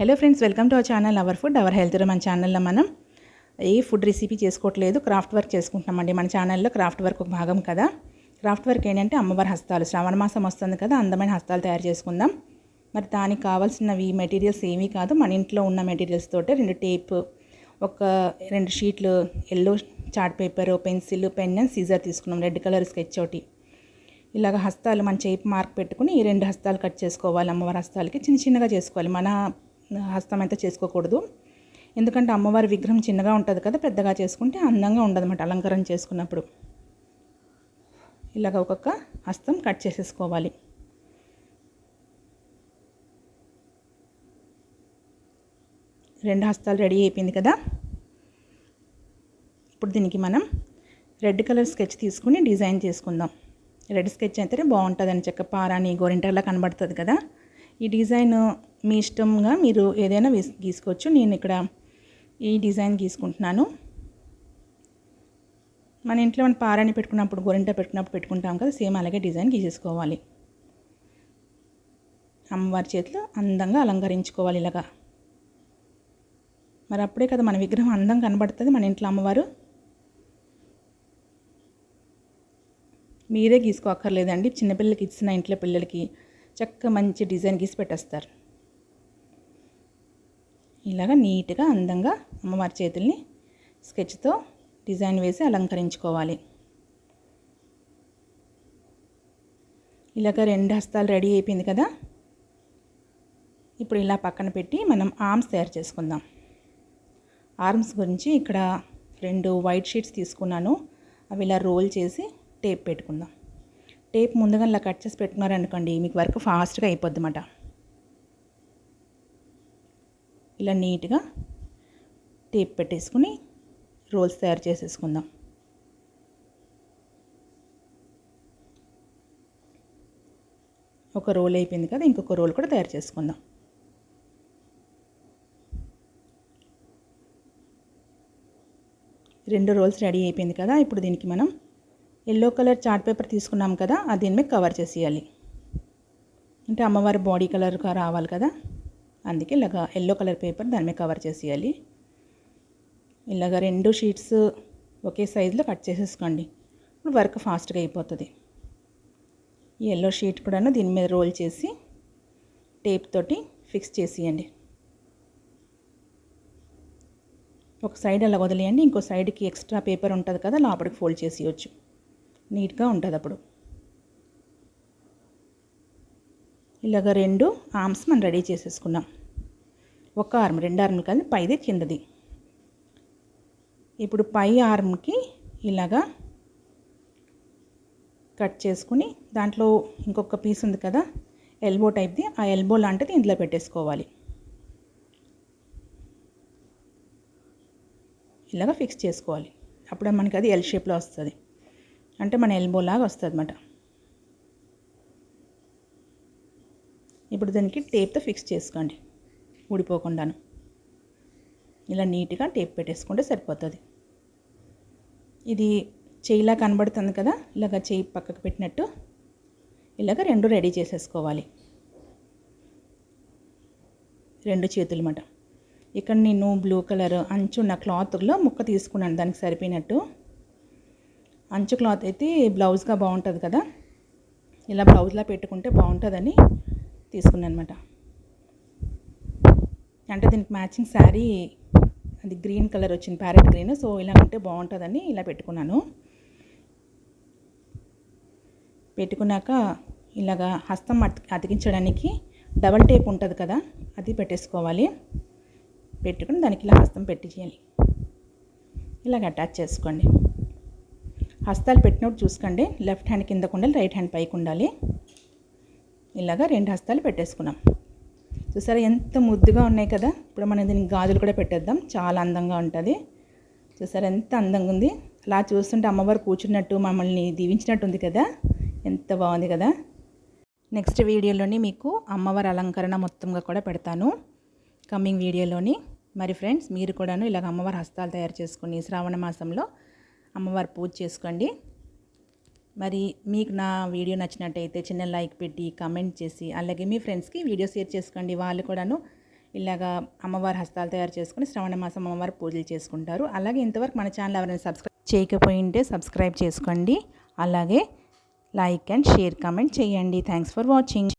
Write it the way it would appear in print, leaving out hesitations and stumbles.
Hello friends, welcome to our channel our food our health. మన ఛానల్లో మనం ఏ food recipe చేసుకోవట్లేదు, క్రాఫ్ట్ వర్క్ చేసుకుంటున్నామండి. మన ఛానల్లో క్రాఫ్ట్ వర్క్ ఒక భాగం కదా. క్రాఫ్ట్ వర్క్ ఏంటంటే అమ్మవారి హస్తాలు, శ్రావణ మాసం వస్తుంది కదా, అందమైన హస్తాలు తయారు చేసుకుందాం. మరి దానికి కావాల్సినవి మెటీరియల్స్ ఏమీ కాదు, మన ఇంట్లో ఉన్న మెటీరియల్స్ తోటే 2 టేప్, ఒక 2 షీట్లు yellow chart paper, pencil, pen and scissor తీసుకున్నాం. రెడ్ కలర్ స్కెచ్ ఒకటి. ఇలాగ హస్తాలు మన చేయి మార్క్ పెట్టుకుని ఈ 2 హస్తాలు కట్ చేసుకోవాలి. అమ్మవారి హస్తాలకి చిన్న చిన్నగా చేసుకోవాలి. మన హస్తం అయితే చేసుకోకూడదు, ఎందుకంటే అమ్మవారి విగ్రహం చిన్నగా ఉంటుంది కదా, పెద్దగా చేసుకుంటే అందంగా ఉండదన్నమాట అలంకరణ చేసుకున్నప్పుడు. ఇలాగ ఒక్కొక్క హస్తం కట్ చేసేసుకోవాలి. రెండు హస్తాలు రెడీ అయిపోయింది కదా. ఇప్పుడు దీనికి మనం రెడ్ కలర్ స్కెచ్ తీసుకుని డిజైన్ చేసుకుందాం. రెడ్ స్కెచ్ అయితేనే బాగుంటుందని, చెక్క పారాని గోరింటలా కనబడుతుంది కదా. ఈ డిజైన్ మీ ఇష్టంగా మీరు ఏదైనా గీసుకోవచ్చు. నేను ఇక్కడ ఈ డిజైన్ గీసుకుంటున్నాను. మన ఇంట్లో మన పారాని పెట్టుకున్నప్పుడు, గోరింట పెట్టుకున్నప్పుడు పెట్టుకుంటాం కదా, సేమ్ అలాగే డిజైన్ గీసేసుకోవాలి. అమ్మవారి చేతిలో అందంగా అలంకరించుకోవాలి ఇలాగా. మరి అప్పుడే కదా మన విగ్రహం అందంగా కనబడుతుంది మన ఇంట్లో అమ్మవారు. మీరే గీసుకోక్కర్లేదండి, చిన్నపిల్లలకి ఇచ్చిన ఇంట్లో పిల్లలకి చక్కగా మంచి డిజైన్ గీసి పెట్టేస్తారు. ఇలాగ నీట్గా అందంగా అమ్మవారి చేతుల్ని స్కెచ్తో డిజైన్ వేసి అలంకరించుకోవాలి. ఇలాగ 2 హస్తాలు రెడీ అయిపోయింది కదా. ఇప్పుడు ఇలా పక్కన పెట్టి మనం ఆర్మ్స్ తయారు చేసుకుందాం. ఆర్మ్స్ గురించి ఇక్కడ 2 వైట్ షీట్స్ తీసుకున్నాను. అవి ఇలా రోల్ చేసి టేప్ పెట్టుకుందాం. టేప్ ముందుగా ఇలా కట్ చేసి పెట్టుకున్నారనుకోండి, మీకు వర్క్ ఫాస్ట్గా అయిపోద్ది అన్నమాట. ఇలా నీట్గా టేప్ పెట్టేసుకుని రోల్స్ తయారు చేసేసుకుందాం. ఒక రోల్ అయిపోయింది కదా, ఇంకొక రోల్ కూడా తయారు చేసుకుందాం. రెండు రోల్స్ రెడీ అయిపోయింది కదా. ఇప్పుడు దీనికి మనం ఎల్లో కలర్ చార్ట్ పేపర్ తీసుకున్నాం కదా, అది దీని మీద కవర్ చేసేయాలి. అంటే అమ్మవారి బాడీ కలర్గా రావాలి కదా, అందుకే ఇలాగ ఎల్లో కలర్ పేపర్ దాని మీద కవర్ చేసేయాలి. ఇలాగ 2 షీట్స్ ఒకే సైజులో కట్ చేసేసుకోండి. ఇప్పుడు వర్క్ ఫాస్ట్గా అయిపోతుంది. ఈ ఎల్లో షీట్ కూడా దీని మీద రోల్ చేసి టేప్ తోటి ఫిక్స్ చేసేయండి. ఒక సైడ్ అలా వదిలేయండి, ఇంకో సైడ్కి ఎక్స్ట్రా పేపర్ ఉంటుంది కదా, లోపలికి ఫోల్డ్ చేసేయచ్చు. నీట్గా ఉంటుంది అప్పుడు. ఇలాగ 2 ఆర్మ్స్ మనం రెడీ చేసేసుకున్నాం. ఒక ఆర్మ్, 2 ఆర్మ్లు కాదు, పైది కిందది. ఇప్పుడు పై ఆర్మ్కి ఇలాగా కట్ చేసుకుని దాంట్లో ఇంకొక పీస్ ఉంది కదా ఎల్బో టైప్ది, ఆ ఎల్బో లాంటిది ఇందులో పెట్టేసుకోవాలి. ఇలాగ ఫిక్స్ చేసుకోవాలి. అప్పుడే మనకి అది ఎల్ షేప్లో వస్తుంది, అంటే మన ఎల్బో లాగా వస్తుంది అన్నమాట. ఇప్పుడు దానికి టేప్తో ఫిక్స్ చేసుకోండి, ఊడిపోకుండాను. ఇలా నీట్గా టేప్ పెట్టేసుకుంటే సరిపోతుంది. ఇది చేయిలా కనబడుతుంది కదా, ఇలాగ చేయి పక్కకు పెట్టినట్టు ఇలాగ 2 రెడీ చేసేసుకోవాలి. 2 చేతులు మాట. ఇక్కడ నేను బ్లూ కలర్ అంచున్న క్లాత్లో ముక్క తీసుకున్నాను, దానికి సరిపోయినట్టు. అంచు క్లాత్ అయితే బ్లౌజ్గా బాగుంటుంది కదా, ఇలా బ్లౌజ్లా పెట్టుకుంటే బాగుంటుందని తీసుకున్నాను అనమాట. అంటే దీనికి మ్యాచింగ్ శారీ అది గ్రీన్ కలర్ వచ్చింది, ప్యారెట్ గ్రీన్. సో ఇలా ఉంటే బాగుంటుందని ఇలా పెట్టుకున్నాను. పెట్టుకున్నాక ఇలాగా హస్తం అతికించడానికి డబల్ టేప్ ఉంటుంది కదా, అది పెట్టేసుకోవాలి. పెట్టుకుని దానికి ఇలా హస్తం పెట్టించాలి. ఇలాగ అటాచ్ చేసుకోండి. హస్తాలు పెట్టినప్పుడు చూసుకోండి, లెఫ్ట్ హ్యాండ్ కిందకు ఉండాలి, రైట్ హ్యాండ్ పైకి ఉండాలి. ఇలాగ 2 హస్తాలు పెట్టేసుకున్నాం. చూసారా ఎంత ముద్దుగా ఉన్నాయి కదా. ఇప్పుడు మనం దీనికి గాజులు కూడా పెట్టేద్దాం, చాలా అందంగా ఉంటుంది. చూసారా ఎంత అందంగా ఉంది. అలా చూస్తుంటే అమ్మవారు కూర్చున్నట్టు, మమ్మల్ని దీవించినట్టు ఉంది కదా, ఎంత బాగుంది కదా. నెక్స్ట్ వీడియోలోని మీకు అమ్మవారి అలంకరణ మొత్తంగా కూడా పెడతాను, కమింగ్ వీడియోలోని. మరి ఫ్రెండ్స్, మీరు కూడాను ఇలాగ అమ్మవారి హస్తాలు తయారు చేసుకుని శ్రావణ మాసంలో అమ్మవారి పూజ చేసుకోండి. మరి మీకు నా వీడియో నచ్చినట్టయితే చిన్న లైక్ పెట్టి కామెంట్ చేసి, అలాగే మీ ఫ్రెండ్స్కి వీడియో షేర్ చేసుకోండి. వాళ్ళు కూడాను ఇలాగా అమ్మవారి హస్తాలు తయారు చేసుకుని శ్రావణ మాసం అమ్మవారి పూజలు చేసుకుంటారు. అలాగే ఇంతవరకు మన ఛానల్ ఎవరైనా సబ్స్క్రైబ్ చేయకపోయింటే సబ్స్క్రైబ్ చేసుకోండి. అలాగే లైక్ అండ్ షేర్ కామెంట్ చేయండి. Thanks for watching.